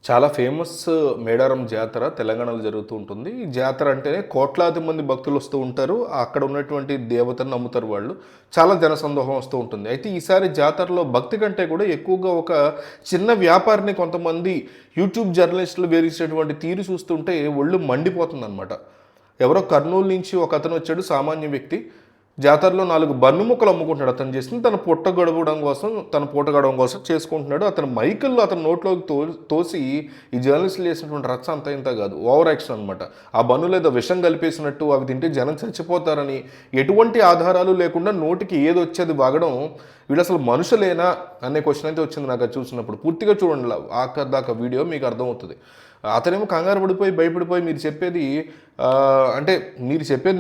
చాలా ఫేమస్ మేడారం జాతర తెలంగాణలో జరుగుతూ ఉంటుంది. ఈ జాతర అంటేనే కోట్లాది మంది భక్తులు వస్తూ ఉంటారు. అక్కడ ఉన్నటువంటి దేవతను నమ్ముతారు వాళ్ళు. చాలా జనసందోహం వస్తూ ఉంటుంది. అయితే ఈసారి జాతరలో భక్తి కంటే కూడా ఎక్కువగా ఒక చిన్న వ్యాపారిని కొంతమంది యూట్యూబ్ జర్నలిస్టులు వేధించేటువంటి తీరు చూస్తుంటే ఒళ్ళు మండిపోతుందన్నమాట. ఎవరో కర్నూలు నుంచి ఒక అతను వచ్చాడు, సామాన్య వ్యక్తి. జాతరలో 4 బన్ను ముక్కలు అమ్ముకుంటున్నాడు. అతను చేసింది తన పూట గడవడం కోసం చేసుకుంటున్నాడు. అతను మైకుల్లో అతని నోట్లోకి తోసి ఈ జర్నలిస్టులు చేసినటువంటి రచ్చ అంత ఇంత కాదు, ఓవర్ యాక్షన్ అనమాట. ఆ బన్నులు ఏదో విషం కలిపేసినట్టు, అవి తింటే జనం చచ్చిపోతారని ఎటువంటి ఆధారాలు లేకుండా నోటికి ఏది వచ్చేది వాగడం. వీళ్ళు అసలు మనుషులేనా అనే క్వశ్చన్ అయితే వచ్చింది నాకు అది చూసినప్పుడు. పూర్తిగా చూడండి ఆఖరి దాకా వీడియో, మీకు అర్థమవుతుంది. అతనేమో కంగారు పడిపోయి భయపడిపోయి మీరు చెప్పేది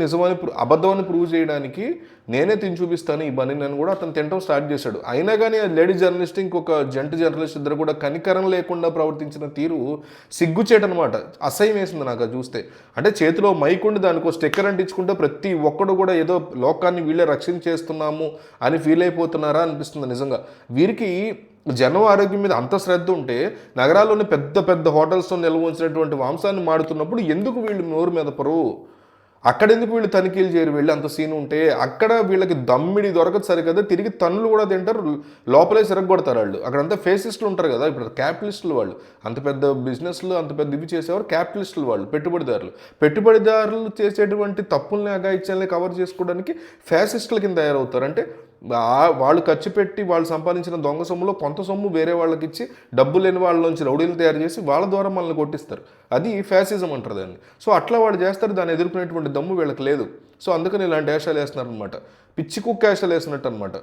నిజమని అబద్ధమని ప్రూవ్ చేయడానికి నేనే తిని చూపిస్తాను ఈ బని అని కూడా అతను తినడం స్టార్ట్ చేశాడు. అయినా కానీ లేడీ జర్నలిస్ట్ ఇంకొక జంట జర్నలిస్ట్ ఇద్దరు కూడా కనికరం లేకుండా ప్రవర్తించిన తీరు సిగ్గుచేటనమాట. అసహ్యం వేసింది నాకు అది చూస్తే. అంటే చేతిలో మైక్ ఉండి దానికి స్టిక్కర్ అంటించుకుంటే ప్రతి ఒక్కడు కూడా ఏదో లోకాన్ని వీళ్ళే రక్షించేస్తున్నాము అని ఫీల్ అయిపోతున్నారా అనిపిస్తుంది నిజంగా. వీరికి జనం ఆరోగ్యం మీద అంత శ్రద్ధ ఉంటే నగరాల్లోని పెద్ద పెద్ద హోటల్స్తో నిల్వ ఉంచినటువంటి మాంసాన్ని మాడుతున్నప్పుడు ఎందుకు వీళ్ళు నోరు మీద పరువు? అక్కడెందుకు వీళ్ళు తనిఖీలు చేయరు? వెళ్ళి అంత సీన్ ఉంటే అక్కడ వీళ్ళకి దమ్మిడి దొరకదు సరికదా, తిరిగి తన్నులు కూడా తింటారు, లోపలే సిరగొడతారు వాళ్ళు. అక్కడంతా ఫేసిస్టులు ఉంటారు కదా, ఇప్పుడు క్యాపిటలిస్టులు వాళ్ళు. అంత పెద్ద బిజినెస్లు అంత పెద్ద ఇవి చేసేవారు క్యాపిటలిస్టులు వాళ్ళు, పెట్టుబడిదారులు చేసేటువంటి తప్పుల్ని అఘాయిత్యాలని కవర్ చేసుకోవడానికి ఫ్యాసిస్టుల కింద తయారవుతారు. అంటే వాళ్ళు ఖర్చు పెట్టి వాళ్ళు సంపాదించిన దొంగ సొమ్ములో కొంత సొమ్ము వేరే వాళ్ళకి ఇచ్చి డబ్బు లేని వాళ్ళ నుంచి రౌడీలు తయారు చేసి వాళ్ళ ద్వారా మనల్ని కొట్టిస్తారు. అది ఫ్యాసిజం అంటారు దాన్ని. సో అట్లా వాళ్ళు చేస్తారు, దాన్ని ఎదుర్కొనేటువంటి దమ్ము వీళ్ళకి లేదు. సో అందుకని ఇలాంటి వేషాలు వేస్తున్నారనమాట, పిచ్చి కుక్క వేషాలు వేసినట్టు అనమాట.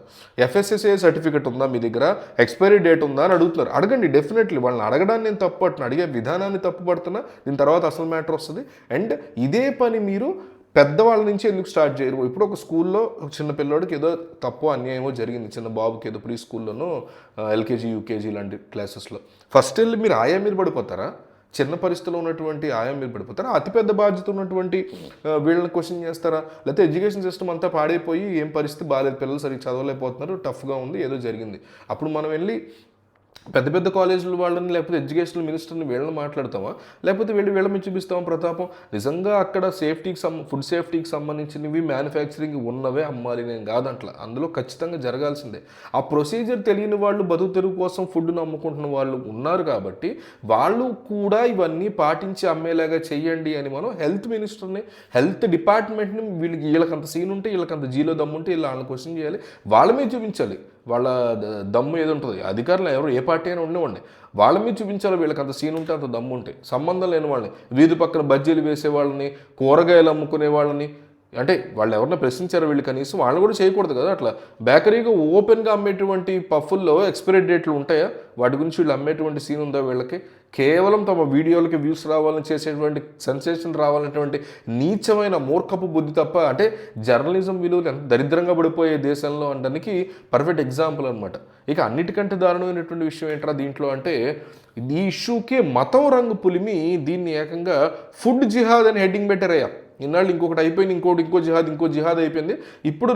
FSSAI సర్టిఫికెట్ ఉందా మీ దగ్గర, ఎక్స్పైరీ డేట్ ఉందా అని అడుగుతున్నారు. అడగండి, డెఫినెట్లీ. వాళ్ళని అడగడాన్ని నేను తప్పు పడుతున్నా, అడిగే విధానాన్ని తప్పు పడుతున్నా. దీని తర్వాత అసలు మ్యాటర్ వస్తుంది. అండ్ ఇదే పని మీరు పెద్దవాళ్ళ నుంచి ఎందుకు స్టార్ట్ చేయరు? ఇప్పుడు ఒక స్కూల్లో చిన్న పిల్లోడికి ఏదో తప్పు అన్యాయమో జరిగింది, చిన్న బాబుకి ఏదో ప్రీ స్కూల్లోనూ LKG UKG లాంటి క్లాసెస్లో. ఫస్ట్ వెళ్ళి మీరు ఆయా మీరు పడిపోతారా? చిన్న పరిస్థితిలో ఉన్నటువంటి ఆయా మీరు పడిపోతారా? అతిపెద్ద బాధ్యత ఉన్నటువంటి వీళ్ళని క్వశ్చన్ చేస్తారా? లేకపోతే ఎడ్యుకేషన్ సిస్టమ్ అంతా పాడైపోయి ఏం పరిస్థితి బాగాలేదు, పిల్లలు సరిగ్గా చదవలేకపోతున్నారు, టఫ్గా ఉంది, ఏదో జరిగింది, అప్పుడు మనం వెళ్ళి పెద్ద పెద్ద కాలేజీల వాళ్ళని లేకపోతే ఎడ్యుకేషనల్ మినిస్టర్ని వీళ్ళని మాట్లాడతామా? లేకపోతే వీళ్ళ మీద చూపిస్తామా ప్రతాపం? నిజంగా అక్కడ ఫుడ్ సేఫ్టీకి సంబంధించినవి మ్యానుఫ్యాక్చరింగ్ ఉన్నవే అమ్మాలి, నేను కాదంట్లా. అందులో ఖచ్చితంగా జరగాల్సిందే. ఆ ప్రొసీజర్ తెలియని వాళ్ళు బతుకు తెరుగు కోసం ఫుడ్ను అమ్ముకుంటున్న వాళ్ళు ఉన్నారు కాబట్టి వాళ్ళు కూడా ఇవన్నీ పాటించి అమ్మేలాగా చెయ్యండి అని మనం హెల్త్ మినిస్టర్ని, హెల్త్ డిపార్ట్మెంట్ని, వీళ్ళకంత సీన్ ఉంటే, వీళ్ళకంత జీలో దమ్ము ఉంటే వాళ్ళని క్వశ్చన్ చేయాలి, వాళ్ళ మీద చూపించాలి. వాళ్ళ దమ్ము ఏది ఉంటుంది, అధికారులు ఎవరు ఏ పార్టీ అయినా ఉండేవాడిని, వాళ్ళ మీద చూపించాలి. వీళ్ళకి అంత సీన్ ఉంటే, అంత దమ్ము ఉంటే. సంబంధం లేని వాళ్ళని, వీధి పక్కన బజ్జీలు వేసే వాళ్ళని, కూరగాయలు అమ్ముకునే వాళ్ళని, అంటే వాళ్ళు ఎవరన్నా ప్రశ్నించారో వీళ్ళు? కనీసం వాళ్ళు కూడా చేయకూడదు కదా. అట్లా బేకరీగా ఓపెన్గా అమ్మేటువంటి పఫ్ఫుల్లో ఎక్స్పైరీ డేట్లు ఉంటాయా? వాటి గురించి వీళ్ళు అమ్మేటువంటి సీన్ ఉందా వీళ్ళకి? కేవలం తమ వీడియోలకి వ్యూస్ రావాలని చేసేటువంటి, సెన్సేషన్ రావాలనేటువంటి నీచమైన మూర్ఖపు బుద్ధి తప్ప. అంటే జర్నలిజం విలువలు ఎంత దరిద్రంగా పడిపోయే దేశంలో అనడానికి పర్ఫెక్ట్ ఎగ్జాంపుల్ అనమాట. ఇక అన్నిటికంటే దారుణమైనటువంటి విషయం ఏంట్రా దీంట్లో అంటే, ఈ ఇష్యూకే మతం రంగు పులిమి దీన్ని ఏకంగా ఫుడ్ జిహాద్ అని హెడ్డింగ్ పెట్టారయ్యా. ఇన్నాళ్ళు ఇంకొకటి అయిపోయింది, ఇంకో జిహాద్ అయిపోయింది. ఇప్పుడు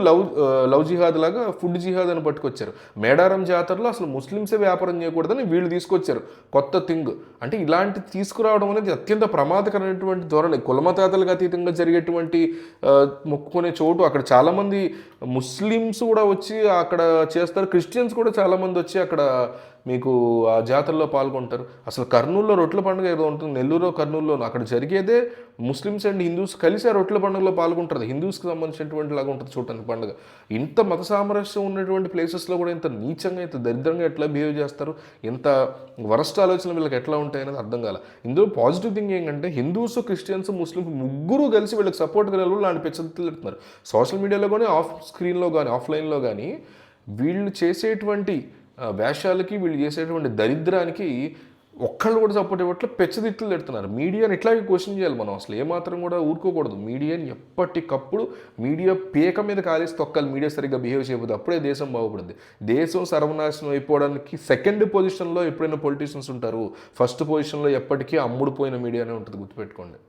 లవ్ జిహాద్ లాగా ఫుడ్ జిహాద్ అని పట్టుకొచ్చారు. మేడారం జాతరలో అసలు ముస్లిమ్సే వ్యాపారం చేయకూడదని వీళ్ళు తీసుకొచ్చారు కొత్త థింగ్. అంటే ఇలాంటి తీసుకురావడం అనేది అత్యంత ప్రమాదకరమైనటువంటి ధోరణి. కులమతాతలకు అతీతంగా జరిగేటువంటి మొక్కుకునే చోటు. అక్కడ చాలామంది ముస్లిమ్స్ కూడా వచ్చి అక్కడ చేస్తారు, క్రిస్టియన్స్ కూడా చాలామంది వచ్చి అక్కడ మీకు ఆ జాతరలో పాల్గొంటారు. అసలు కర్నూలులో రొట్టెల పండుగ ఏదో ఉంటుంది, నెల్లూరు కర్నూలులో, అక్కడ జరిగేదే ముస్లిమ్స్ అండ్ హిందూస్ కలిసి ఆ రొట్టెల పండుగలో పాల్గొంటారు. హిందూస్కి సంబంధించినటువంటి లాగా ఉంటుంది చూడటానికి పండుగ. ఇంత మత సామరస్యం ఉన్నటువంటి ప్లేసెస్లో కూడా ఇంత నీచంగా, ఇంత దరిద్రంగా ఎట్లా బిహేవ్ చేస్తారు, ఇంత వరస్ట్ ఆలోచన వీళ్ళకి ఎట్లా ఉంటాయనేది అర్థం కాల. ఇందులో పాజిటివ్ థింగ్ ఏంటంటే హిందూస్, క్రిస్టియన్స్, ముస్లిమ్స్ ముగ్గురు కలిసి వీళ్ళకి సపోర్ట్గా నిలబడి లాంటి పెద్దలు పెడుతున్నారు. సోషల్ మీడియాలో కానీ, ఆఫ్ స్క్రీన్లో కానీ, ఆఫ్లైన్లో కానీ వీళ్ళు చేసేటువంటి వేషాలకి, వీళ్ళు చేసేటువంటి దరిద్రానికి ఒక్కళ్ళు కూడా సపోర్ట్ ఇవ్వట్లే, పెచ్చదిట్లు పెడుతున్నారు. మీడియాని ఇట్లాగే క్వశ్చన్ చేయాలి మనం. అసలు ఏమాత్రం కూడా ఊరుకోకూడదు. మీడియాని ఎప్పటికప్పుడు మీడియా పీక మీద కాలేసి తొక్కాలి. మీడియా సరిగ్గా బిహేవ్ చేయకపోతే అప్పుడే దేశం బాగుపడుద్ది. దేశం సర్వనాశనం అయిపోవడానికి సెకండ్ పొజిషన్లో ఎప్పుడైనా పొలిటీషియన్స్ ఉంటారు, ఫస్ట్ పొజిషన్లో ఎప్పటికీ అమ్ముడుపోయిన మీడియానే ఉంటుంది, గుర్తుపెట్టుకోండి.